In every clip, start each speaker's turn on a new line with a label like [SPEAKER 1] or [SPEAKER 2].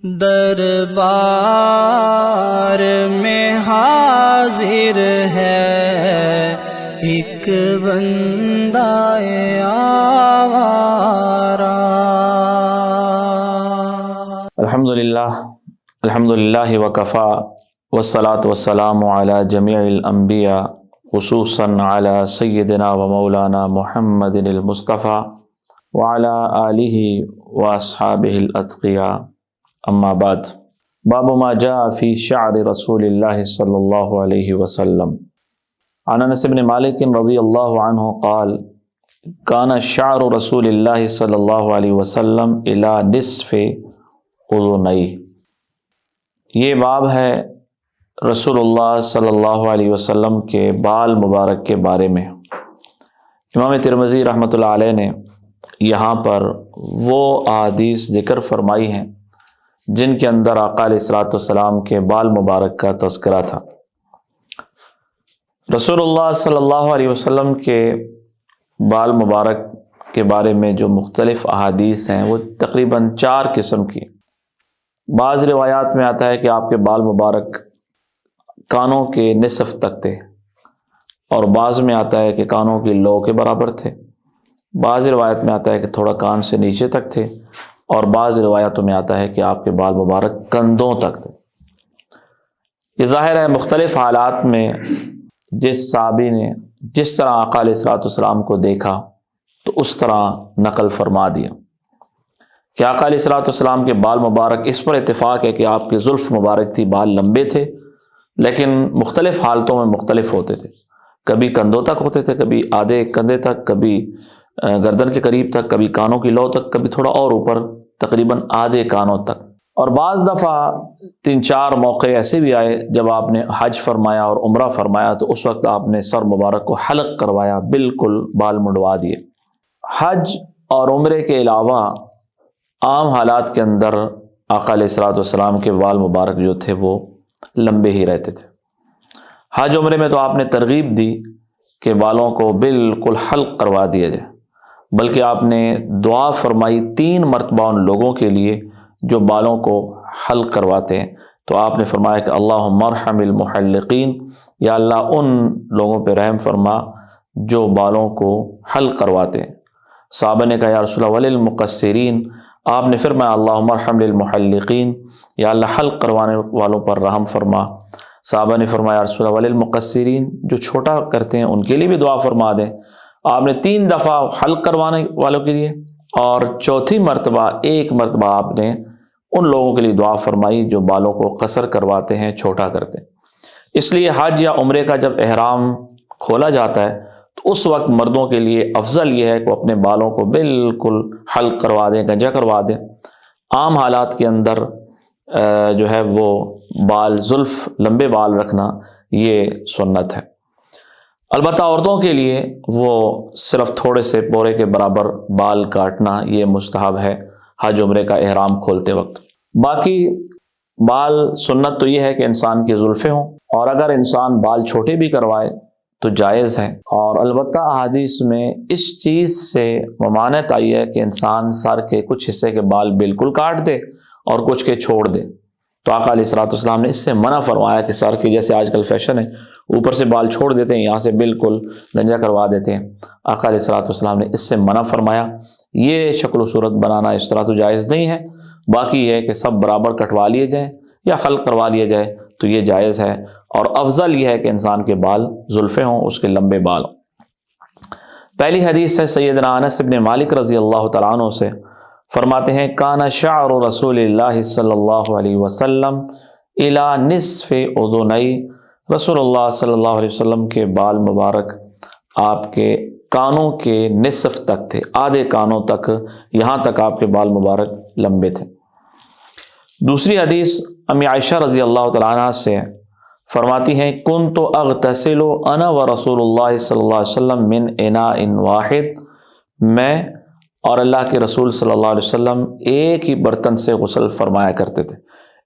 [SPEAKER 1] دربار میں حاضر ہے ایک بندہ آوارہ۔
[SPEAKER 2] الحمدللہ وکفا والصلاة والسلام علی جمیع الانبیاء خصوصاً علی سیدنا و مولانا محمد المصطفیٰ وعلی آلہ واصحابہ الاتقیاء، اما بعد۔ باب ما جاء فی شعر رسول اللہ صلی اللہ علیہ وسلم۔ عن انس بن مالک رضی اللہ عنہ قال کان شعر رسول اللہ صلی اللہ علیہ وسلم الی نصف اذنیہ۔ یہ باب ہے رسول اللہ صلی اللہ علیہ وسلم کے بال مبارک کے بارے میں۔ امام ترمذی رحمۃ اللہ علیہ نے یہاں پر وہ احادیث ذکر فرمائی ہیں جن کے اندر آقا علیہ الصلوۃ والسلام کے بال مبارک کا تذکرہ تھا۔ رسول اللہ صلی اللہ علیہ وسلم کے بال مبارک کے بارے میں جو مختلف احادیث ہیں وہ تقریباً 4 قسم کی۔ بعض روایات میں آتا ہے کہ آپ کے بال مبارک کانوں کے نصف تک تھے، اور بعض میں آتا ہے کہ کانوں کی لو کے برابر تھے، بعض روایت میں آتا ہے کہ تھوڑا کان سے نیچے تک تھے، اور بعض روایتوں میں آتا ہے کہ آپ کے بال مبارک کندھوں تک تھے۔ یہ ظاہر ہے مختلف حالات میں جس صحابی نے جس طرح آقا علیہ الصلوۃ والسلام کو دیکھا تو اس طرح نقل فرما دیا کہ آقا علیہ الصلوۃ والسلام کے بال مبارک، اس پر اتفاق ہے کہ آپ کے زلف مبارک تھی، بال لمبے تھے، لیکن مختلف حالتوں میں مختلف ہوتے تھے۔ کبھی کندھوں تک ہوتے تھے، کبھی آدھے کندھے تک، کبھی گردن کے قریب تک، کبھی کانوں کی لو تک، کبھی تھوڑا اور اوپر تقریباً آدھے کانوں تک۔ اور بعض دفعہ 3-4 موقع ایسے بھی آئے جب آپ نے حج فرمایا اور عمرہ فرمایا تو اس وقت آپ نے سر مبارک کو حلق کروایا، بالکل بال منڈوا دیے۔ حج اور عمرے کے علاوہ عام حالات کے اندر آقا علیہ الصلوۃ والسلام کے بال مبارک جو تھے وہ لمبے ہی رہتے تھے۔ حج عمرے میں تو آپ نے ترغیب دی کہ بالوں کو بالکل حلق کروا دیا جائے، بلکہ آپ نے دعا فرمائی 3 مرتبہ ان لوگوں کے لیے جو بالوں کو حلق کرواتے ہیں۔ تو آپ نے فرمایا کہ اللہم ارحم المحلقین، یا اللہ ان لوگوں پہ رحم فرما جو بالوں کو حلق کرواتے ہیں۔ صحابہ نے کہا یا رسول اللہ وللمقصرین، آپ نے فرمایا اللہم ارحم للمحلقین، یا اللہ حلق کروانے والوں پر رحم فرما۔ صحابہ نے فرمایا یا رسول اللہ وللمقصرین، جو چھوٹا کرتے ہیں ان کے لیے بھی دعا فرما دیں۔ آپ نے 3 دفعہ حلق کروانے والوں کے لیے، اور 4تھی مرتبہ 1 مرتبہ آپ نے ان لوگوں کے لیے دعا فرمائی جو بالوں کو قصر کرواتے ہیں، چھوٹا کرتے ہیں۔ اس لیے حج یا عمرے کا جب احرام کھولا جاتا ہے تو اس وقت مردوں کے لیے افضل یہ ہے کہ وہ اپنے بالوں کو بالکل حلق کروا دیں، گنجا کروا دیں۔ عام حالات کے اندر جو ہے وہ بال زلف لمبے بال رکھنا یہ سنت ہے۔ البتہ عورتوں کے لیے وہ صرف تھوڑے سے پورے کے برابر بال کاٹنا یہ مستحب ہے حج عمرے کا احرام کھولتے وقت۔ باقی بال سنت تو یہ ہے کہ انسان کی زلفیں ہوں، اور اگر انسان بال چھوٹے بھی کروائے تو جائز ہے۔ اور البتہ احادیث میں اس چیز سے ممانعت آئی ہے کہ انسان سر کے کچھ حصے کے بال بالکل کاٹ دے اور کچھ کے چھوڑ دے۔ تو آقا علیہ الصلوۃ والسلام نے اس سے منع فرمایا کہ سر کے جیسے آج کل فیشن ہے اوپر سے بال چھوڑ دیتے ہیں، یہاں سے بالکل گنجا کروا دیتے ہیں۔ آقا علیہ الصلوۃ والسلام نے اس سے منع فرمایا۔ یہ شکل و صورت بنانا اس طرح تو جائز نہیں ہے۔ باقی یہ ہے کہ سب برابر کٹوا لیے جائیں یا خلق کروا لیے جائے تو یہ جائز ہے، اور افضل یہ ہے کہ انسان کے بال زلفیں ہوں، اس کے لمبے بال ہوں۔ پہلی حدیث ہے سیدنا انس بن مالک رضی اللہ تعالیٰ عنہ سے، فرماتے ہیں کان شعر رسول اللہ صلی اللہ علیہ وسلم الی نصف اذنیہ، رسول اللہ صلی اللہ علیہ وسلم کے بال مبارک آپ کے کانوں کے نصف تک تھے، آدھے کانوں تک، یہاں تک آپ کے بال مبارک لمبے تھے۔ دوسری حدیث امی عائشہ رضی اللہ تعالیٰ عنہ سے فرماتی ہیں کنت اغتسل انا ورسول اللہ صلی اللہ علیہ وسلم من اناء واحد، میں اور اللہ کے رسول صلی اللہ علیہ وسلم ایک ہی برتن سے غسل فرمایا کرتے تھے۔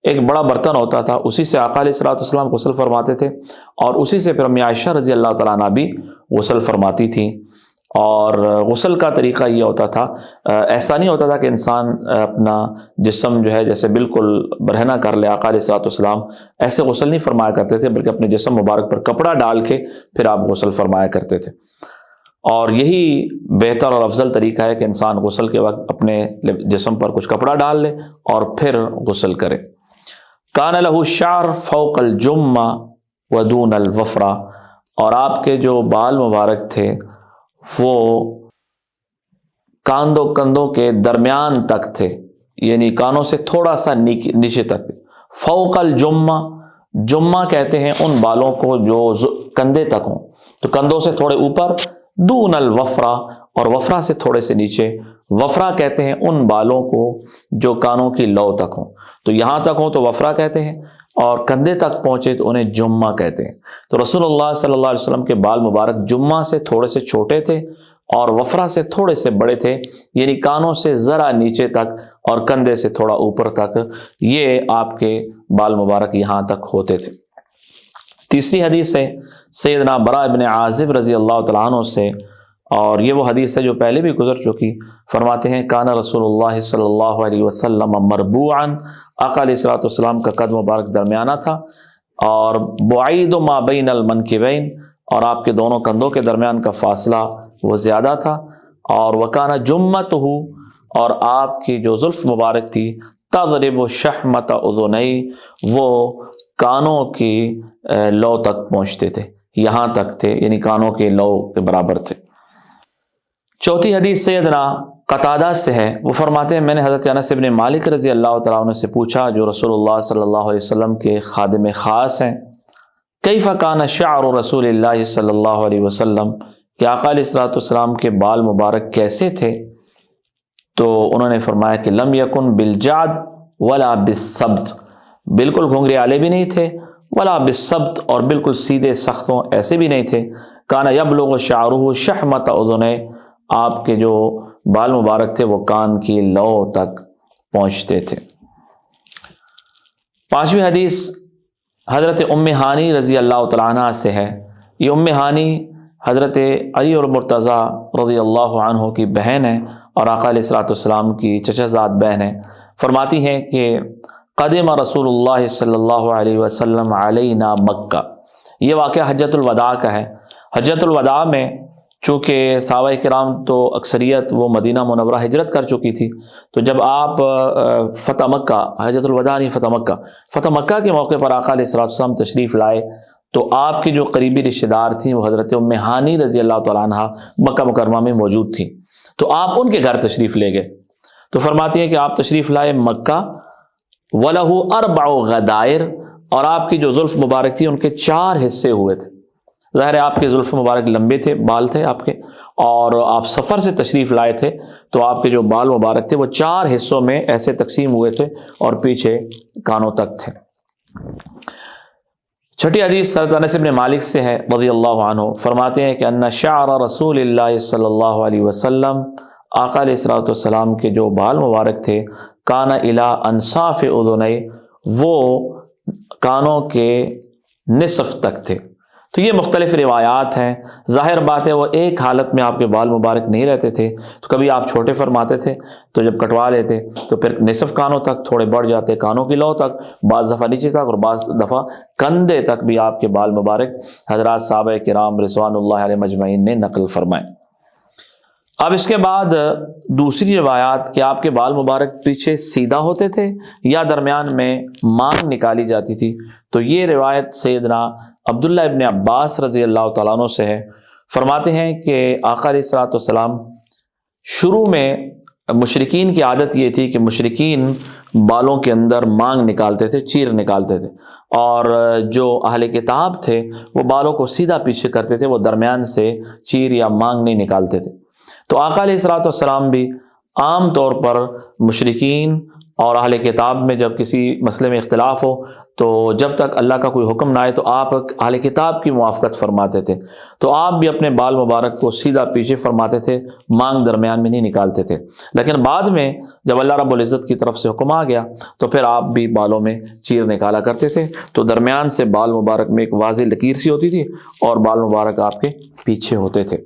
[SPEAKER 2] ایک بڑا برتن ہوتا تھا، اسی سے آقا علیہ الصلوۃ والسلام غسل فرماتے تھے، اور اسی سے پھر امی عائشہ رضی اللہ تعالیٰ عنہ بھی غسل فرماتی تھیں۔ اور غسل کا طریقہ یہ ہوتا تھا، ایسا نہیں ہوتا تھا کہ انسان اپنا جسم جو ہے جیسے بالکل برہنہ کر لے، آقا علیہ الصلوۃ والسلام ایسے غسل نہیں فرمایا کرتے تھے، بلکہ اپنے جسم مبارک پر کپڑا ڈال کے پھر آپ غسل فرمایا کرتے تھے۔ اور یہی بہتر اور افضل طریقہ ہے کہ انسان غسل کے وقت اپنے جسم پر کچھ کپڑا ڈال لے اور پھر غسل کرے۔ کان لہ شعر فوق الجمہ ودون الوفرہ، اور آپ کے جو بال مبارک تھے وہ کندھوں کے درمیان تک تھے، یعنی کانوں سے تھوڑا سا نیچے تک تھے۔ فوق الجمہ، جمہ کہتے ہیں ان بالوں کو جو کندھے تک ہوں، تو کندھوں سے تھوڑے اوپر، دون الوفرہ، اور وفرہ سے تھوڑے سے نیچے۔ وفرہ کہتے ہیں ان بالوں کو جو کانوں کی لو تک ہوں، تو یہاں تک ہوں تو وفرہ کہتے ہیں، اور کندھے تک پہنچے تو انہیں جمہ کہتے ہیں۔ تو رسول اللہ صلی اللہ علیہ وسلم کے بال مبارک جمہ سے تھوڑے سے چھوٹے تھے اور وفرہ سے تھوڑے سے بڑے تھے، یعنی کانوں سے ذرا نیچے تک اور کندھے سے تھوڑا اوپر تک، یہ آپ کے بال مبارک یہاں تک ہوتے تھے۔ تیسری حدیث ہے سیدنا براء ابن عازب رضی اللہ تعالیٰ عنہ سے، اور یہ وہ حدیث ہے جو پہلے بھی گزر چکی۔ فرماتے ہیں کان رسول اللہ صلی اللہ علیہ وسلم مربوعا، آقا علیہ الصلوۃ والسلام کا قد مبارک درمیانہ تھا، اور بعید ما بین المنکبین، اور آپ کے دونوں کندھوں کے درمیان کا فاصلہ وہ زیادہ تھا، اور وکان جمتہ، اور آپ کی جو زلف مبارک تھی تضرب شحمۃ اذنی، وہ کانوں کی لو تک پہنچتے تھے، یہاں تک تھے، یعنی کانوں کے لو کے برابر تھے۔ چوتھی حدیث سیدنا قتادہ سے ہے، وہ فرماتے ہیں میں نے حضرت انس بن مالک رضی اللہ تعالیٰ عنہ سے پوچھا، جو رسول اللہ صلی اللہ علیہ وسلم کے خادم خاص ہیں، کیف کان شعر رسول اللہ صلی اللہ علیہ وسلم، کہ آقا علیہ الصلوۃ والسلام کے بال مبارک کیسے تھے؟ تو انہوں نے فرمایا کہ لم یکن بالجعد ولا بالسبت، بالکل گھنگھرے والے بھی نہیں تھے، ولا بالسبت، اور بالکل سیدھے سختوں ایسے بھی نہیں تھے۔ کان یبلغ شعرہ شحمۃ اذنی، آپ کے جو بال مبارک تھے وہ کان کی لو تک پہنچتے تھے۔ پانچویں حدیث حضرت ام ہانی رضی اللہ تعالیٰ عنہ سے ہے۔ یہ ام ہانی حضرت علی اور مرتضیٰ رضی اللہ عنہ کی بہن ہے، اور آقا علیہ الصلوۃ والسلام کی چچا زاد بہن ہے۔ فرماتی ہیں کہ قدم رسول اللہ صلی اللہ علیہ وسلم علینا مکہ، یہ واقعہ حجۃ الوداع کا ہے۔ حجۃ الوداع میں چونکہ صحابہ کرام تو اکثریت وہ مدینہ منورہ ہجرت کر چکی تھی، تو جب آپ فتح مکہ، حجۃ الوداع نہیں فتح مکہ کے موقع پر آقا علیہ الصلوۃ والسلام تشریف لائے، تو آپ کی جو قریبی رشتہ دار تھیں وہ حضرت ام ہانی رضی اللہ تعالیٰ عنہ مکہ مکرمہ میں موجود تھیں، تو آپ ان کے گھر تشریف لے گئے۔ تو فرماتی ہیں کہ آپ تشریف لائے مکہ، وَلَهُ 4 غدائر، اور آپ کی جو زلف مبارک تھی ان کے 4 حصے ہوئے تھے۔ ظاہر ہے آپ کے زلف مبارک لمبے تھے، بال تھے آپ کے، اور آپ سفر سے تشریف لائے تھے، تو آپ کے جو بال مبارک تھے وہ 4 حصوں میں ایسے تقسیم ہوئے تھے اور پیچھے کانوں تک تھے۔ چھٹی حدیث حضرت انس بن مالک سے ہے رضی اللہ عنہ، فرماتے ہیں کہ ان شعر رسول اللہ صلی اللہ علیہ وسلم، آقا علیہ الصلوۃ والسلام کے جو بال مبارک تھے، کان الی انصاف اذنی، وہ کانوں کے نصف تک تھے۔ تو یہ مختلف روایات ہیں، ظاہر بات ہے وہ ایک حالت میں آپ کے بال مبارک نہیں رہتے تھے، تو کبھی آپ چھوٹے فرماتے تھے تو جب کٹوا لیتے تو پھر نصف کانوں تک تھوڑے بڑھ جاتے، کانوں کی لو تک، بعض دفعہ نیچے تک، اور بعض دفعہ کندھے تک بھی آپ کے بال مبارک حضرات صحابہ کرام رضوان اللہ علیہ مجمعین نے نقل فرمائے۔ اب اس کے بعد دوسری روایات کہ آپ کے بال مبارک پیچھے سیدھا ہوتے تھے یا درمیان میں مانگ نکالی جاتی تھی، تو یہ روایت سیدنا عبداللہ ابن عباس رضی اللہ تعالیٰ عنہ سے ہے۔ فرماتے ہیں کہ آقا علیہ الصلوۃ والسلام شروع میں، مشرکین کی عادت یہ تھی کہ مشرکین بالوں کے اندر مانگ نکالتے تھے، چیر نکالتے تھے، اور جو اہل کتاب تھے وہ بالوں کو سیدھا پیچھے کرتے تھے، وہ درمیان سے چیر یا مانگ نہیں نکالتے تھے۔ تو آقا علیہ الصلوۃ والسلام بھی عام طور پر مشرکین اور اہل کتاب میں جب کسی مسئلے میں اختلاف ہو تو جب تک اللہ کا کوئی حکم نہ آئے تو آپ اہل کتاب کی موافقت فرماتے تھے، تو آپ بھی اپنے بال مبارک کو سیدھا پیچھے فرماتے تھے، مانگ درمیان میں نہیں نکالتے تھے۔ لیکن بعد میں جب اللہ رب العزت کی طرف سے حکم آ گیا تو پھر آپ بھی بالوں میں چیر نکالا کرتے تھے، تو درمیان سے بال مبارک میں ایک واضح لکیر سی ہوتی تھی اور بال مبارک آپ کے پیچھے ہوتے تھے۔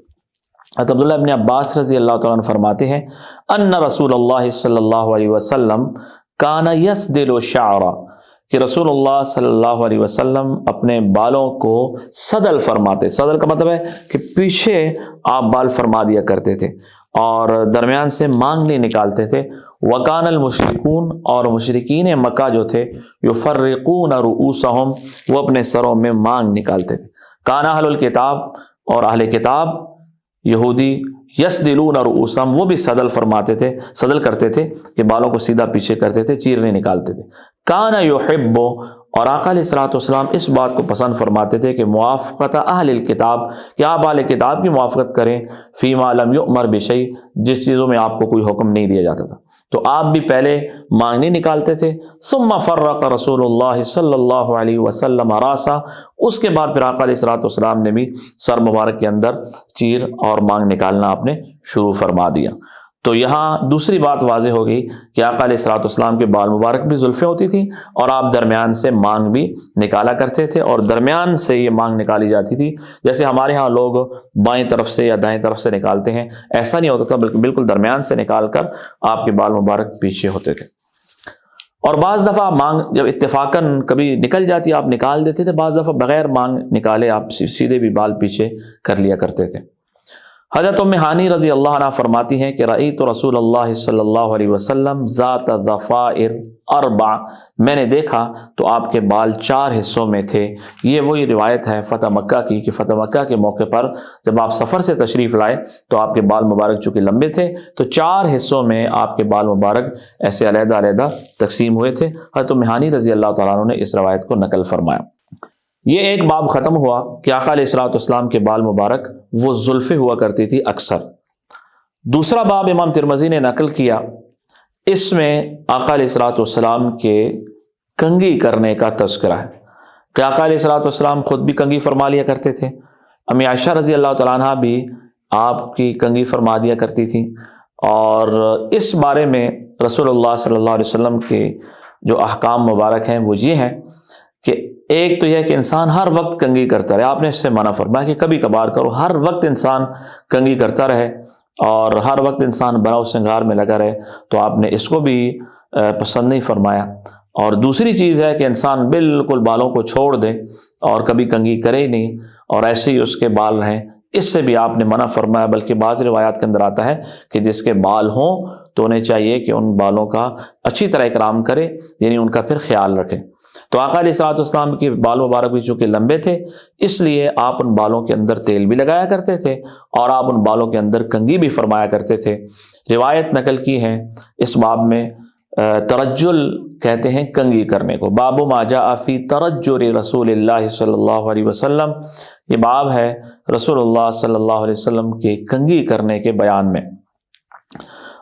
[SPEAKER 2] حضرت عبداللہ ابن عباس رضی اللہ تعالیٰ عنہ فرماتے ہیں ان رسول اللہ صلی اللہ علیہ وسلم کان یسدل شعر، کہ رسول اللہ صلی اللہ علیہ وسلم اپنے بالوں کو صدل فرماتے. صدل کا مطلب ہے کہ پیچھے آپ بال فرما دیا کرتے تھے اور درمیان سے مانگ نہیں نکالتے تھے. وکان المشرکون، اور مشرکین مکہ جو تھے، یفرقون رؤوسہم، وہ اپنے سروں میں مانگ نکالتے تھے. کان اہل الکتاب، اور اہل کتاب یہودی، یسدلون رؤوسہم، وہ بھی صدل فرماتے تھے، صدل کرتے تھے کہ بالوں کو سیدھا پیچھے کرتے تھے، چیر نہیں نکالتے تھے. کان یحب، اور آقا علیہ الصلوۃ والسلام اس بات کو پسند فرماتے تھے کہ موافقت اہل الکتاب، کہ آپ اہل کتاب کی موافقت کریں، فیما لم یؤمر بشیء، جس چیزوں میں آپ کو کوئی حکم نہیں دیا جاتا تھا. تو آپ بھی پہلے مانگ نہیں نکالتے تھے. ثم فرق رسول اللہ صلی اللہ علیہ وسلم راسا، اس کے بعد پھر آقا علیہ الصلوۃ والسلام نے بھی سر مبارک کے اندر چیر اور مانگ نکالنا آپ نے شروع فرما دیا. تو یہاں دوسری بات واضح ہو گئی کہ آقا علیہ الصلوۃ والسلام کے بال مبارک بھی زلفیں ہوتی تھیں اور آپ درمیان سے مانگ بھی نکالا کرتے تھے، اور درمیان سے یہ مانگ نکالی جاتی تھی جیسے ہمارے ہاں لوگ بائیں طرف سے یا دائیں طرف سے نکالتے ہیں، ایسا نہیں ہوتا تھا، بلکہ بالکل درمیان سے نکال کر آپ کے بال مبارک پیچھے ہوتے تھے. اور بعض دفعہ مانگ جب اتفاقاً کبھی نکل جاتی آپ نکال دیتے تھے، بعض دفعہ بغیر مانگ نکالے آپ سیدھے بھی بال پیچھے کر لیا کرتے تھے. حضرت ام ہانی رضی اللہ عنہ فرماتی ہیں کہ رأیت رسول اللہ صلی اللہ علیہ وسلم ذات ضفائر اربع، میں نے دیکھا تو آپ کے بال 4 حصوں میں تھے. یہ وہی روایت ہے فتح مکہ کی کہ فتح مکہ کے موقع پر جب آپ سفر سے تشریف لائے تو آپ کے بال مبارک چونکہ لمبے تھے تو 4 حصوں میں آپ کے بال مبارک ایسے علیحدہ علیحدہ تقسیم ہوئے تھے. حضرت ام ہانی رضی اللہ تعالیٰ عنہ نے اس روایت کو نقل فرمایا. یہ ایک باب ختم ہوا کہ آقا علیہ الصلوۃ والسلام کے بال مبارک وہ زلفیں ہوا کرتی تھی اکثر. دوسرا باب امام ترمذی نے نقل کیا، اس میں آقا علیہ الصلوۃ والسلام کے کنگھی کرنے کا تذکرہ ہے کہ آقا علیہ الصلوۃ والسلام خود بھی کنگھی فرما لیا کرتے تھے، امی عائشہ رضی اللہ تعالیٰ عنہ بھی آپ کی کنگھی فرما دیا کرتی تھی. اور اس بارے میں رسول اللہ صلی اللہ علیہ وسلم کے جو احکام مبارک ہیں وہ یہ ہیں کہ ایک تو یہ کہ انسان ہر وقت کنگھی کرتا رہے. آپ نے اس سے منع فرمایا کہ کبھی کبھار کرو، ہر وقت انسان کنگھی کرتا رہے اور ہر وقت انسان بناؤ سنگار میں لگا رہے، تو آپ نے اس کو بھی پسند نہیں فرمایا. اور دوسری چیز ہے کہ انسان بالکل بالوں کو چھوڑ دے اور کبھی کنگھی کرے ہی نہیں اور ایسے ہی اس کے بال رہیں، اس سے بھی آپ نے منع فرمایا. بلکہ بعض روایات کے اندر آتا ہے کہ جس کے بال ہوں تو انہیں چاہیے کہ ان بالوں کا اچھی طرح اکرام کرے، یعنی ان کا پھر خیال رکھے. تو آقا علیہ الصلوۃ والسلام کے بال مبارک بھی چونکہ لمبے تھے اس لیے آپ ان بالوں کے اندر تیل بھی لگایا کرتے تھے اور آپ ان بالوں کے اندر کنگھی بھی فرمایا کرتے تھے. روایت نقل کی ہے اس باب میں ترجل کہتے ہیں کنگھی کرنے کو. باب ما جاء فی ترجل رسول اللہ صلی اللہ علیہ وسلم، یہ باب ہے رسول اللہ صلی اللہ علیہ وسلم کے کنگھی کرنے کے بیان میں.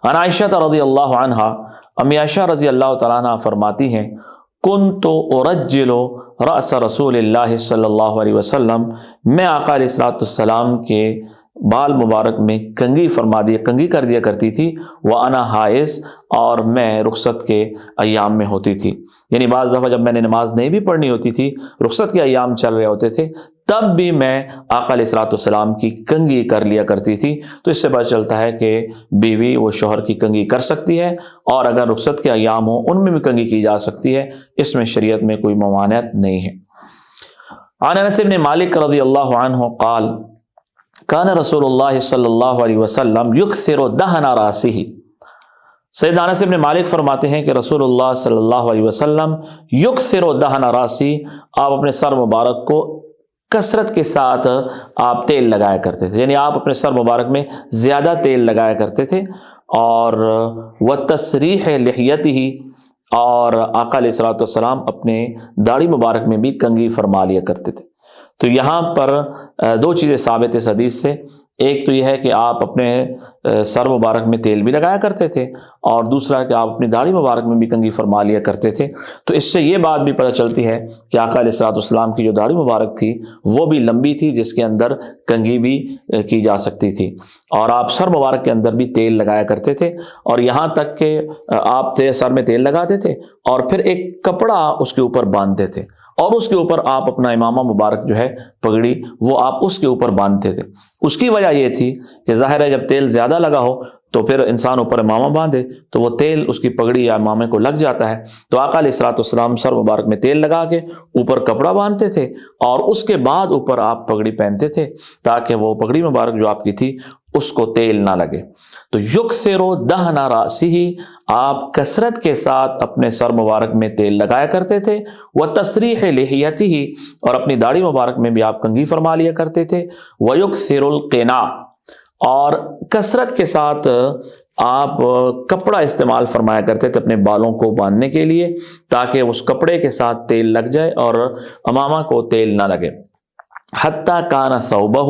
[SPEAKER 2] عن عائشہ رضی اللہ عنہا، امی عائشہ رضی اللہ تعالیٰ عنہ فرماتی ہیں کنت ارجل رأس رسول اللہ صلی اللہ علیہ وسلم، میں آقا علیہ الصلوۃ والسلام کے بال مبارک میں کنگھی کر دیا کرتی تھی. وانا حائض، اور میں رخصت کے ایام میں ہوتی تھی. یعنی بعض دفعہ جب میں نے نماز نہیں بھی پڑھنی ہوتی تھی، رخصت کے ایام چل رہے ہوتے تھے، تب بھی میں آقا علیہ الصلوۃ والسلام کی کنگھی کر لیا کرتی تھی. تو اس سے پتہ چلتا ہے کہ بیوی وہ شوہر کی کنگھی کر سکتی ہے اور اگر رخصت کے ایام ہوں ان میں بھی کنگھی کی جا سکتی ہے، اس میں شریعت میں کوئی ممانعت نہیں ہے. عن انس بن مالک رضی اللہ عنہ قال کان رسول اللہ صلی اللہ علیہ وسلم یکثر دہن راسہ، سیدنا انس بن مالک فرماتے ہیں کہ رسول اللہ صلی اللہ علیہ وسلم یکثر دہن راسی، آپ اپنے سر مبارک کو کثرت کے ساتھ آپ تیل لگایا کرتے تھے، یعنی آپ اپنے سر مبارک میں زیادہ تیل لگایا کرتے تھے. اور وتسریح لحیتہ، اور آقا علیہ الصلوۃ والسلام اپنے داڑھی مبارک میں بھی کنگھی فرما لیا کرتے تھے. تو یہاں پر 2 چیزیں ثابت ہے اس حدیث سے. ایک تو یہ ہے کہ آپ اپنے سر مبارک میں تیل بھی لگایا کرتے تھے، اور دوسرا کہ آپ اپنی داڑھی مبارک میں بھی کنگھی فرما لیا کرتے تھے. تو اس سے یہ بات بھی پتہ چلتی ہے کہ آقا علیہ الصلوۃ والسلام کی جو داڑھی مبارک تھی وہ بھی لمبی تھی، جس کے اندر کنگھی بھی کی جا سکتی تھی، اور آپ سر مبارک کے اندر بھی تیل لگایا کرتے تھے. اور یہاں تک کہ آپ سر میں تیل لگاتے تھے اور پھر ایک کپڑا اس کے اوپر باندھتے تھے اور اس کے اوپر آپ اپنا امامہ مبارک جو ہے پگڑی وہ آپ اس کے اوپر باندھتے تھے۔ اس کی وجہ یہ تھی کہ ظاہر ہے جب تیل زیادہ لگا ہو تو پھر انسان اوپر امامہ باندھے تو وہ تیل اس کی پگڑی یا امامے کو لگ جاتا ہے، تو آقا علیہ الصلوۃ والسلام سر مبارک میں تیل لگا کے اوپر کپڑا باندھتے تھے اور اس کے بعد اوپر آپ پگڑی پہنتے تھے تاکہ وہ پگڑی مبارک جو آپ کی تھی اس کو تیل نہ لگے۔ تو یکثر دہن راسہ، آپ کثرت کے ساتھ اپنے سر مبارک میں تیل لگایا کرتے تھے، وتسریح لحیتہ، اور اپنی داڑھی مبارک میں بھی آپ کنگھی فرما لیا کرتے تھے، ویکثر القنا، اور کثرت کے ساتھ آپ کپڑا استعمال فرمایا کرتے تھے اپنے بالوں کو باندھنے کے لیے تاکہ اس کپڑے کے ساتھ تیل لگ جائے اور امامہ کو تیل نہ لگے۔ حتیٰ کان ثوبہ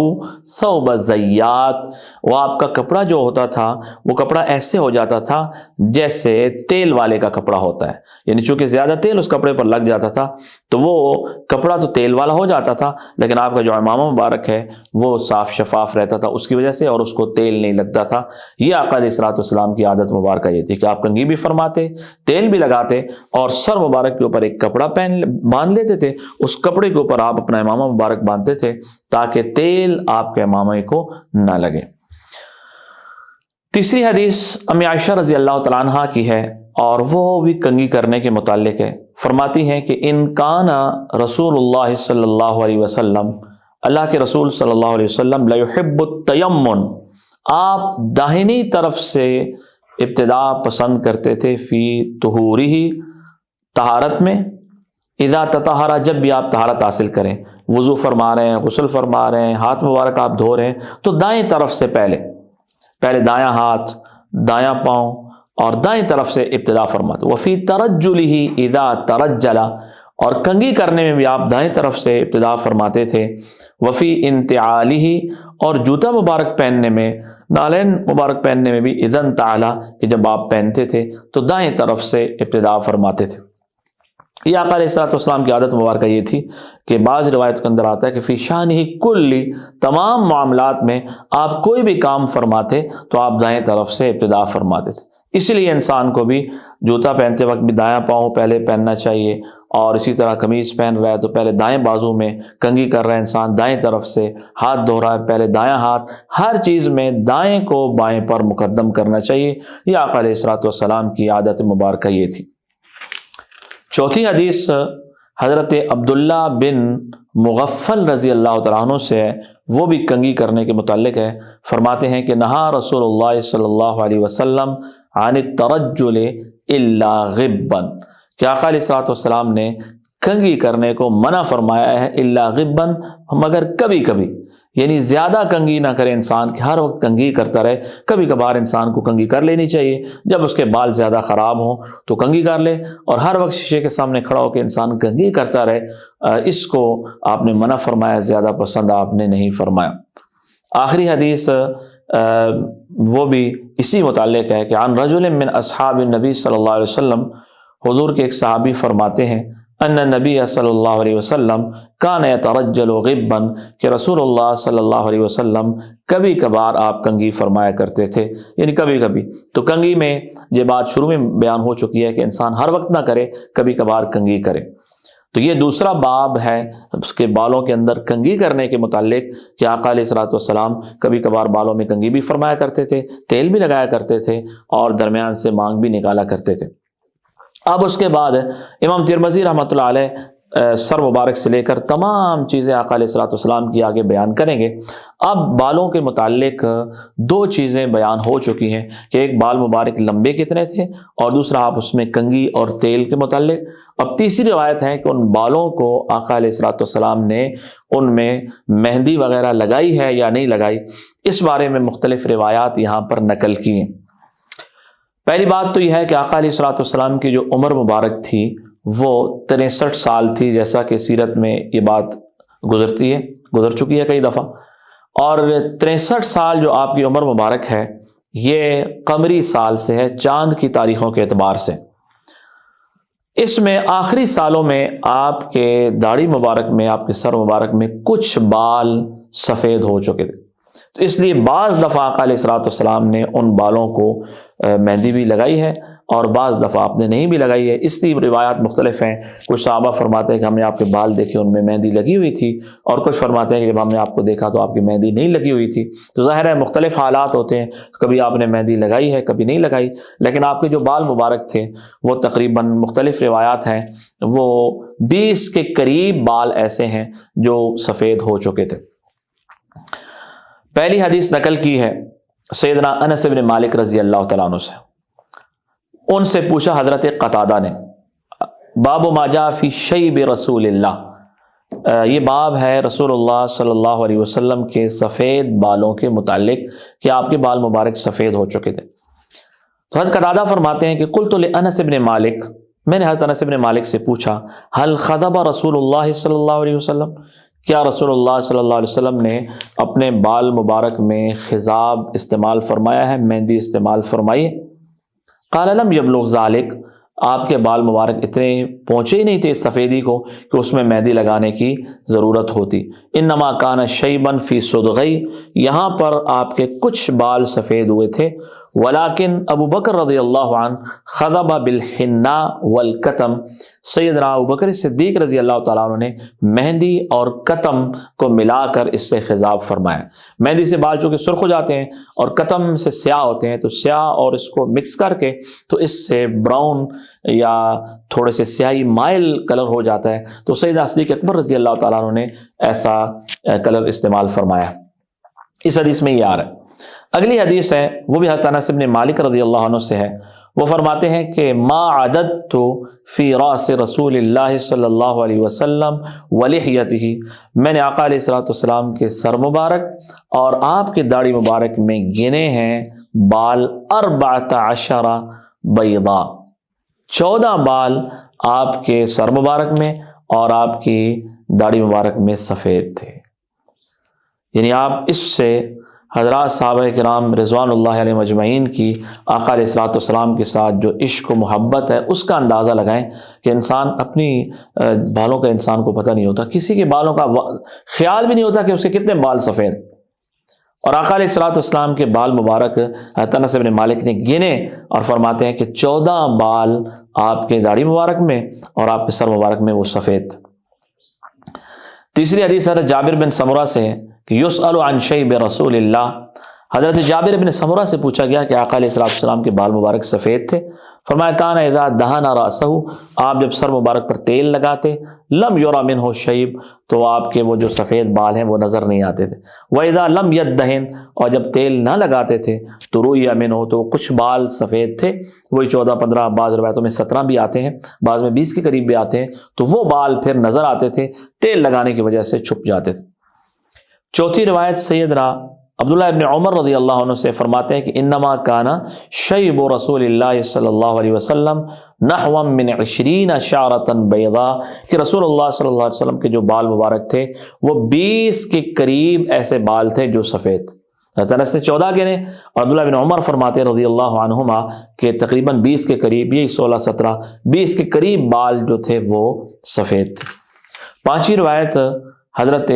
[SPEAKER 2] ثوب الزیات، وہ آپ کا کپڑا جو ہوتا تھا وہ کپڑا ایسے ہو جاتا تھا جیسے تیل والے کا کپڑا ہوتا ہے، یعنی چونکہ زیادہ تیل اس کپڑے پر لگ جاتا تھا تو وہ کپڑا تو تیل والا ہو جاتا تھا، لیکن آپ کا جو امامہ مبارک ہے وہ صاف شفاف رہتا تھا اس کی وجہ سے، اور اس کو تیل نہیں لگتا تھا۔ یہ آقا علیہ الصلوۃ والسلام کی عادت مبارکہ یہ تھی کہ آپ کنگھی بھی فرماتے، تیل بھی لگاتے اور سر مبارک کے اوپر ایک کپڑا باندھ لیتے تھے، اس کپڑے کے اوپر آپ اپنا امامہ مبارک باندھتے تھے تاکہ تیل آپ کے امامے کو نہ لگے۔ تیسری حدیث امی عائشہ رضی اللہ تعالیٰ عنہ کی ہے اور وہ بھی کنگھی کرنے کے متعلق ہے۔ فرماتی ہیں کہ ان کان رسول اللہ صلی اللہ علیہ وسلم، اللہ کے رسول صلی اللہ علیہ وسلم لیحب التیمن، آپ داہنی طرف سے ابتدا پسند کرتے تھے، فی طہورہ، طہارت میں، اذا تطہر، جب بھی آپ طہارت حاصل کریں، وضو فرما رہے ہیں، غسل فرما رہے ہیں، ہاتھ مبارک آپ دھو رہے ہیں تو دائیں طرف سے پہلے دایاں ہاتھ، دایاں پاؤں اور دائیں طرف سے ابتدا فرماتے۔ وفی ترجلہ اذا ترجل، اور کنگھی کرنے میں بھی آپ دائیں طرف سے ابتدا فرماتے تھے۔ وفی انتعالہ، اور جوتا مبارک پہننے میں، نالین مبارک پہننے میں بھی اذن تعالی، کہ جب آپ پہنتے تھے تو دائیں طرف سے ابتدا فرماتے تھے۔ یہ آقا علیہ الصلوۃ والسلام کی عادت مبارکہ یہ تھی کہ بعض روایت کے اندر آتا ہے کہ فی شانہ کلی، تمام معاملات میں آپ کوئی بھی کام فرماتے تو آپ دائیں طرف سے ابتدا فرماتے تھے۔ اسی لیے انسان کو بھی جوتا پہنتے وقت بھی دایاں پاؤں پہلے پہننا چاہیے، اور اسی طرح قمیض پہن رہا ہے تو پہلے دائیں بازو میں کنگھی کر رہا ہے انسان، دائیں طرف سے ہاتھ دھو رہا ہے پہلے دایاں ہاتھ، ہر چیز میں دائیں کو بائیں پر مقدم کرنا چاہیے۔ یہ آقا علیہ الصلوۃ والسلام کی عادت مبارکہ یہ تھی۔ چوتھی حدیث حضرت عبداللہ بن مغفل رضی اللہ تعالیٰ عنہ سے ہے، وہ بھی کنگھی کرنے کے متعلق ہے۔ فرماتے ہیں کہ نہا رسول اللہ صلی اللہ علیہ وسلم عن الترجل الا غبا، کہ آقا علیہ الصلوۃ والسلام نے کنگھی کرنے کو منع فرمایا ہے، الا غبا، مگر کبھی کبھی، یعنی زیادہ کنگھی نہ کرے انسان کہ ہر وقت کنگھی کرتا رہے، کبھی کبھار انسان کو کنگھی کر لینی چاہیے، جب اس کے بال زیادہ خراب ہوں تو کنگھی کر لے، اور ہر وقت شیشے کے سامنے کھڑا ہو کے انسان کنگھی کرتا رہے، اس کو آپ نے منع فرمایا، زیادہ پسند آپ نے نہیں فرمایا۔ آخری حدیث وہ بھی اسی متعلق ہے کہ عن رجل من اصحاب النبی صلی اللہ علیہ وسلم، حضور کے ایک صحابی فرماتے ہیں ان نبی صلی اللہ علیہ وسلم کان یترجل غبا، کہ رسول اللہ صلی اللہ علیہ وسلم کبھی کبھار آپ کنگھی فرمایا کرتے تھے، یعنی کبھی کبھی۔ تو کنگھی میں یہ بات شروع میں بیان ہو چکی ہے کہ انسان ہر وقت نہ کرے، کبھی کبھار کنگھی کرے۔ تو یہ دوسرا باب ہے اس کے بالوں کے اندر کنگھی کرنے کے متعلق کہ آقا علیہ الصلوۃ والسلام کبھی کبھار بالوں میں کنگھی بھی فرمایا کرتے تھے، تیل بھی لگایا کرتے تھے اور درمیان سے مانگ بھی نکالا کرتے تھے۔ اب اس کے بعد امام ترمذی رحمۃ اللہ علیہ سر مبارک سے لے کر تمام چیزیں آقا علیہ الصلوۃ والسلام کی آگے بیان کریں گے۔ اب بالوں کے متعلق دو چیزیں بیان ہو چکی ہیں کہ ایک بال مبارک لمبے کتنے تھے، اور دوسرا آپ اس میں کنگھی اور تیل کے متعلق۔ اب تیسری روایت ہے کہ ان بالوں کو آقا علیہ الصلوۃ والسلام نے ان میں مہندی وغیرہ لگائی ہے یا نہیں لگائی، اس بارے میں مختلف روایات یہاں پر نقل کی ہیں۔ پہلی بات تو یہ ہے کہ آقا علیہ الصلوۃ والسلام کی جو عمر مبارک تھی وہ 63 سال تھی، جیسا کہ سیرت میں یہ بات گزر چکی ہے کئی دفعہ، اور 63 سال جو آپ کی عمر مبارک ہے یہ قمری سال سے ہے، چاند کی تاریخوں کے اعتبار سے۔ اس میں آخری سالوں میں آپ کے داڑھی مبارک میں، آپ کے سر مبارک میں کچھ بال سفید ہو چکے تھے، تو اس لیے بعض دفعہ آقا علیہ الصلوۃ والسلام نے ان بالوں کو مہندی بھی لگائی ہے، اور بعض دفعہ آپ نے نہیں بھی لگائی ہے۔ اس لیے روایات مختلف ہیں، کچھ صحابہ فرماتے ہیں کہ ہم نے آپ کے بال دیکھے ان میں مہندی لگی ہوئی تھی، اور کچھ فرماتے ہیں کہ جب ہم نے آپ کو دیکھا تو آپ کی مہندی نہیں لگی ہوئی تھی۔ تو ظاہر ہے مختلف حالات ہوتے ہیں، کبھی آپ نے مہندی لگائی ہے کبھی نہیں لگائی، لیکن آپ کے جو بال مبارک تھے وہ تقریباً مختلف روایات ہیں، وہ 20 کے قریب بال ایسے ہیں جو سفید ہو چکے تھے۔ پہلی حدیث نقل کی ہے سیدنا انس بن مالک رضی اللہ تعالیٰ عنہ سے۔ ان سے پوچھا حضرت قتادہ نے، باب ما جاء فی شیب رسول اللہ، یہ باب ہے رسول اللہ صلی اللہ علیہ وسلم کے سفید بالوں کے متعلق کہ آپ کے بال مبارک سفید ہو چکے تھے۔ تو حضرت قتادہ فرماتے ہیں کہ قلت لانس بن مالک، میں نے حضرت انس بن مالک سے پوچھا، هل خضب رسول اللہ صلی اللہ علیہ وسلم، کیا رسول اللہ صلی اللہ علیہ وسلم نے اپنے بال مبارک میں خضاب استعمال فرمایا ہے، مہندی استعمال فرمائی ہے؟ قال لم یبلغ ذالک، آپ کے بال مبارک اتنے پہنچے ہی نہیں تھے اس سفیدی کو کہ اس میں مہندی لگانے کی ضرورت ہوتی۔ انما کان شیبا فی صدغی، یہاں پر آپ کے کچھ بال سفید ہوئے تھے، ولیکن ابو بکر رضی اللہ عنہ خضب بالحناء والکتم، سیدنا ابو بکر صدیق رضی اللہ تعالیٰ عنہ نے مہندی اور کتم کو ملا کر اس سے خضاب فرمایا۔ مہندی سے بال چونکہ سرخ ہو جاتے ہیں اور کتم سے سیاہ ہوتے ہیں، تو سیاہ اور اس کو مکس کر کے تو اس سے براؤن یا تھوڑے سے سیاہی مائل کلر ہو جاتا ہے، تو سیدنا صدیق اکبر رضی اللہ تعالیٰ عنہ نے ایسا کلر استعمال فرمایا۔ اس حدیث میں یہ آ رہا ہے۔ اگلی حدیث ہے، وہ بھی حضرت انس بن مالک رضی اللہ عنہ سے ہے، وہ فرماتے ہیں کہ ما عددت فی راس رسول اللہ صلی اللہ علیہ وسلم ولحیتہ، میں نے آقا علیہ الصلوۃ والسلام کے سر مبارک اور آپ کے داڑھی مبارک میں گنے ہیں بال 14 بیضا، 14 بال آپ کے سر مبارک میں اور آپ کی داڑھی مبارک میں سفید تھے۔ یعنی آپ اس سے حضرات صحابہ کرام رضوان اللہ علیہ مجمعین کی آقا علیہ الصلوۃ والسلام کے ساتھ جو عشق و محبت ہے اس کا اندازہ لگائیں کہ انسان اپنی بالوں کا انسان کو پتہ نہیں ہوتا، کسی کے بالوں کا خیال بھی نہیں ہوتا کہ اس کے کتنے بال سفید، اور آقا علیہ الصلوۃ والسلام کے بال مبارک حضرت انس بن مالک نے گنے اور فرماتے ہیں کہ 14 بال آپ کے داڑھی مبارک میں اور آپ کے سر مبارک میں وہ سفید۔ تیسری حدیث حضرت جابر بن سمرہ سے ہے کہ یسأل عن شیب رسول اللہ، حضرت جابر بن سمرہ سے پوچھا گیا کہ آقا علیہ السلام کے بال مبارک سفید تھے، فرمایا کان اذا دہن رأسہ، آپ جب سر مبارک پر تیل لگاتے لم یرى منہ شیب، تو آپ کے وہ جو سفید بال ہیں وہ نظر نہیں آتے تھے، وَإِذَا لَمْ يَدَّهِنْ، اور جب تیل نہ لگاتے تھے تو رُؤِيَ مِنْهُ، تو کچھ بال سفید تھے، وہی 14-15، بعض روایتوں میں 17 بھی آتے ہیں، بعض میں 20 کے قریب بھی آتے ہیں، تو وہ بال پھر نظر آتے تھے، تیل لگانے کی وجہ سے چھپ جاتے تھے۔ چوتھی روایت سیدنا عبداللہ ابن عمر رضی اللہ عنہ سے فرماتے ہیں کہ انما کانا شیب رسول اللہ صلی اللہ علیہ وسلم نحو من 20 شعرۃ بیضاء، کہ رسول اللہ صلی اللہ علیہ وسلم کے جو بال مبارک تھے وہ 20 کے قریب ایسے بال تھے جو سفید۔ حضرت انس نے 14 گنے اور عبداللہ بن عمر فرماتے رضی اللہ عنہما کہ تقریباً 20 کے قریب، یہی 16-17 20 کے قریب بال جو تھے وہ سفید تھے۔ پانچویں روایت حضرت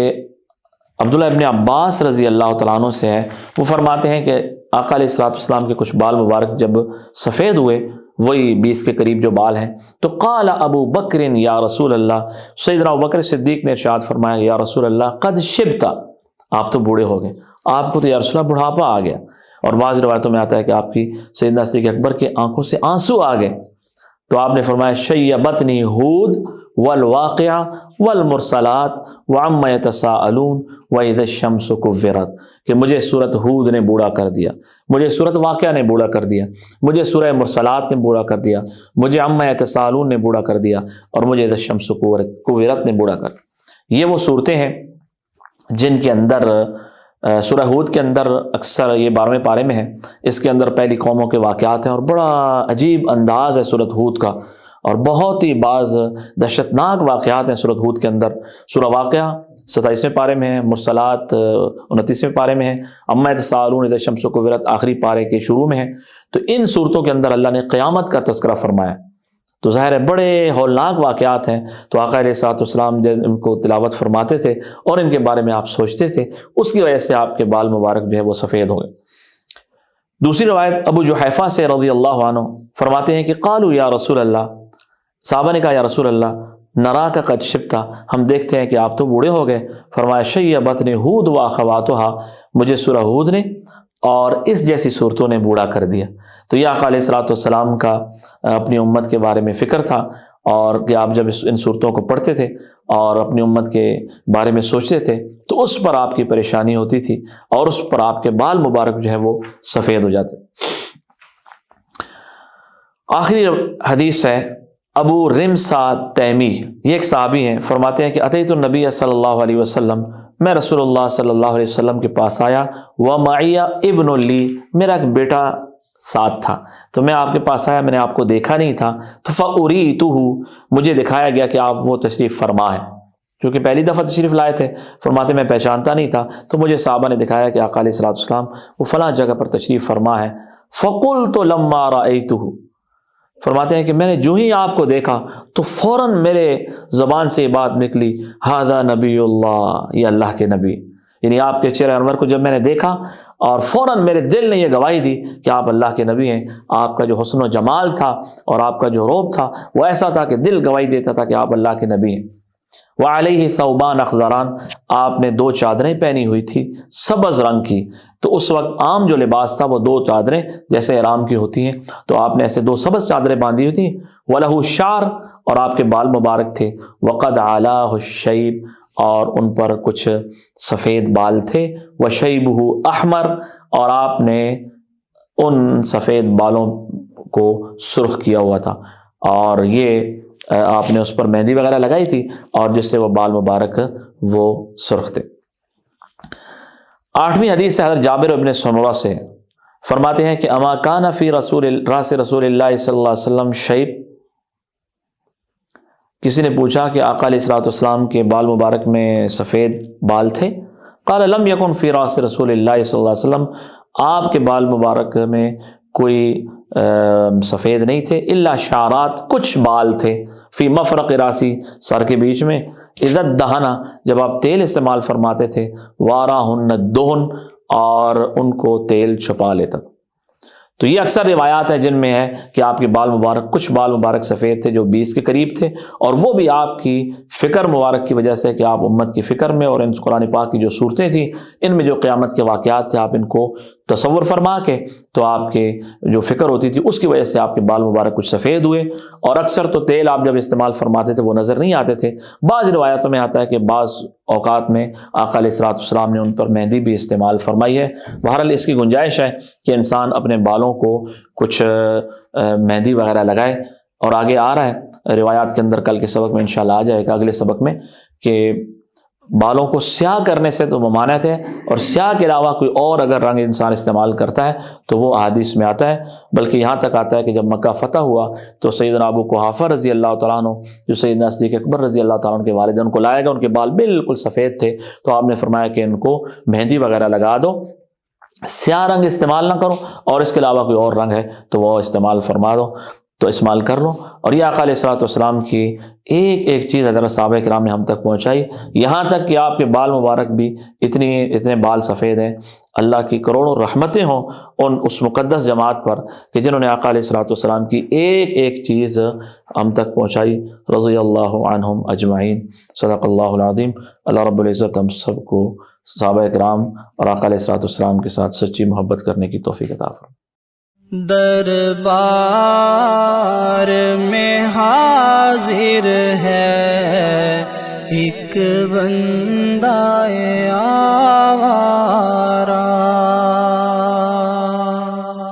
[SPEAKER 2] عبداللہ ابن عباس رضی اللہ تعالیٰ عنہ سے ہے، وہ فرماتے ہیں کہ آقا علیہ الصلوۃ والسلام کے کچھ بال مبارک جب سفید ہوئے، وہی 20 کے قریب جو بال ہیں، تو قال ابو بکر یا رسول اللہ، سیدنا ابو بکر صدیق نے ارشاد فرمایا یا رسول اللہ قد شبت، آپ تو بوڑھے ہو گئے، آپ کو تو یا رسول اللہ بڑھاپا آ گیا، اور بعض روایتوں میں آتا ہے کہ آپ کی سیدنا صدیق اکبر کے آنکھوں سے آنسو آ گئے، تو آپ نے فرمایا شیبتنی ہود والواقعہ والمرسلات وعما یتساءلون وَإِذَا الشَّمْسُ كُوِّرَتْ، کہ مجھے سورۃ ہود نے بوڑھا کر دیا، مجھے سورۃ واقعہ نے بوڑھا کر دیا، مجھے سورہ مرسلات نے بوڑھا کر دیا، مجھے عما یتساءلون نے بوڑھا کر دیا، اور مجھے اذا الشمس كُوِّرت نے بوڑھا کر دیا۔ یہ وہ صورتیں ہیں جن کے اندر سورہ ہود کے اندر اکثر یہ 12ویں پارے میں ہے، اس کے اندر پہلی قوموں کے واقعات ہیں، اور بڑا عجیب انداز ہے سورۃ ہود کا، اور بہت ہی بعض دہشتناک واقعات ہیں سورۃ ہود کے اندر۔ سورہ واقعہ 27ویں پارے میں ہے، مرسلات 29ویں پارے میں ہے، عما یتساءلون اذا الشمس كُوِّرت آخری پارے کے شروع میں ہے۔ تو ان صورتوں کے اندر اللہ نے قیامت کا تذکرہ فرمایا، تو ظاہر ہے بڑے ہولناک واقعات ہیں، تو آقا علیہ الصلوۃ والسلام جب ان کو تلاوت فرماتے تھے اور ان کے بارے میں آپ سوچتے تھے، اس کی وجہ سے آپ کے بال مبارک جو ہے وہ سفید ہو گئے۔ دوسری روایت ابو جحیفہ سے رضی اللہ عنہ فرماتے ہیں کہ قالوا یا رسول اللہ، صحابہ نے کہا یا رسول اللہ نرا کا قد شبتا، ہم دیکھتے ہیں کہ آپ تو بوڑھے ہو گئے۔ فرمایا شیبتنی ہود و اخواتها، مجھے سورہ ہود نے اور اس جیسی صورتوں نے بوڑھا کر دیا۔ تو یہ آقا علیہ الصلوۃ والسلام کا اپنی امت کے بارے میں فکر تھا، اور کہ آپ جب ان صورتوں کو پڑھتے تھے اور اپنی امت کے بارے میں سوچتے تھے تو اس پر آپ کی پریشانی ہوتی تھی اور اس پر آپ کے بال مبارک جو ہے وہ سفید ہو جاتے۔ آخری حدیث ہے ابو رمسا تیمی، یہ ایک صحابی ہیں، فرماتے ہیں کہ اتیت النبی صلی اللہ علیہ وسلم، میں رسول اللہ صلی اللہ علیہ وسلم کے پاس آیا، ومعی ابن لی، میرا ایک بیٹا ساتھ تھا، تو میں آپ کے پاس آیا، میں نے آپ کو دیکھا نہیں تھا، تو فَأُرِيتُهُ، مجھے دکھایا گیا کہ آپ وہ تشریف فرما ہے، کیونکہ پہلی دفعہ تشریف لائے تھے۔ فرماتے میں پہچانتا نہیں تھا، تو مجھے صحابہ نے دکھایا کہ آقا علیہ الصلوۃ والسلام وہ فلاں جگہ پر تشریف فرما ہے۔ فَقُلْتُ لَمَّا رَأَيْتُهُ، فرماتے ہیں کہ میں نے جو ہی آپ کو دیکھا تو فوراً میرے زبان سے یہ بات نکلی، ہذا نبی اللہ، یہ اللہ کے نبی، یعنی آپ کے چہرہ انور کو جب میں نے دیکھا اور فوراً میرے دل نے یہ گواہی دی کہ آپ اللہ کے نبی ہیں۔ آپ کا جو حسن و جمال تھا اور آپ کا جو روب تھا وہ ایسا تھا کہ دل گواہی دیتا تھا کہ آپ اللہ کے نبی ہیں۔ وعلیہ ثوبان اخضران، آپ نے 2 چادریں پہنی ہوئی تھی سبز رنگ کی، تو اس وقت عام جو لباس تھا وہ 2 چادریں جیسے احرام کی ہوتی ہیں، تو آپ نے ایسے 2 سبز چادریں باندھی ہوئی تھیں۔ وَلَهُ شعر، اور آپ کے بال مبارک تھے، وَقَدْ عَلَاهُ الشَّيْبُ، اور ان پر کچھ سفید بال تھے، وَشَيْبُهُ احمر، اور آپ نے ان سفید بالوں کو سرخ کیا ہوا تھا، اور یہ آپ نے اس پر مہندی وغیرہ لگائی تھی اور جس سے وہ بال مبارک وہ سرخ تھے۔ 8ویں حدیث ہے حضرت جابر بن سمرہ سے، فرماتے ہیں کہ اما کان فی راس رسول اللہ صلی اللہ علیہ وسلم شیب، کسی نے پوچھا کہ آقا علیہ الصلوۃ والسلام کے بال مبارک میں سفید بال تھے؟ قال لم یکن فی راس رسول اللہ صلی اللہ علیہ وسلم، آپ کے بال مبارک میں کوئی سفید نہیں تھے، الا شعرات، کچھ بال تھے، فی مفرق راسی، سر کے بیچ میں، اذا دہنا، جب آپ تیل استعمال فرماتے تھے، واراہن الدہن، اور ان کو تیل چھپا لیتا تھا۔ تو یہ اکثر روایات ہیں جن میں ہے کہ آپ کے بال مبارک، کچھ بال مبارک سفید تھے جو 20 کے قریب تھے، اور وہ بھی آپ کی فکر مبارک کی وجہ سے کہ آپ امت کی فکر میں، اور ان قرآن پاک کی جو صورتیں تھیں ان میں جو قیامت کے واقعات تھے آپ ان کو تصور فرما کے، تو آپ کے جو فکر ہوتی تھی اس کی وجہ سے آپ کے بال مبارک کچھ سفید ہوئے، اور اکثر تو تیل آپ جب استعمال فرماتے تھے وہ نظر نہیں آتے تھے۔ بعض روایتوں میں آتا ہے کہ بعض اوقات میں آقا علیہ الصلوۃ والسلام نے ان پر مہندی بھی استعمال فرمائی ہے۔ بہرحال اس کی گنجائش ہے کہ انسان اپنے بالوں کو کچھ مہندی وغیرہ لگائے، اور آگے آ رہا ہے روایات کے اندر، کل کے سبق میں انشاءاللہ آ جائے گا، اگلے سبق میں، کہ بالوں کو سیاہ کرنے سے تو ممانعت ہے، اور سیاہ کے علاوہ کوئی اور اگر رنگ انسان استعمال کرتا ہے تو وہ احادیث میں آتا ہے، بلکہ یہاں تک آتا ہے کہ جب مکہ فتح ہوا تو سیدنا ابو قحافہ رضی اللہ تعالیٰ عنہ، جو سیدنا صدیق اکبر رضی اللہ تعالیٰ عنہ کے والد ہیں، ان کو لایا گیا، ان کے بال بالکل سفید تھے، تو آپ نے فرمایا کہ ان کو مہندی وغیرہ لگا دو، سیاہ رنگ استعمال نہ کرو، اور اس کے علاوہ کوئی اور رنگ ہے تو وہ استعمال فرما دو، تو استعمال کر لو۔ اور یہ آقا علیہ الصلوۃ والسلام کی ایک ایک چیز حضرت صحابہ کرام نے ہم تک پہنچائی، یہاں تک کہ آپ کے بال مبارک بھی اتنے بال سفید ہیں۔ اللہ کی کروڑوں رحمتیں ہوں اس مقدس جماعت پر کہ جنہوں نے آقا علیہ الصلوۃ والسلام کی ایک ایک چیز ہم تک پہنچائی۔ رضی اللہ عنہم اجمعین۔ صدق اللہ العظیم۔ اللہ رب العزت ہم سب کو صحابہ کرام اور آقا علیہ الصلوۃ والسلام کے ساتھ سچی محبت کرنے کی توفیق عطا فرمائے۔
[SPEAKER 1] دربار میں حاضر ہے ایک بندہ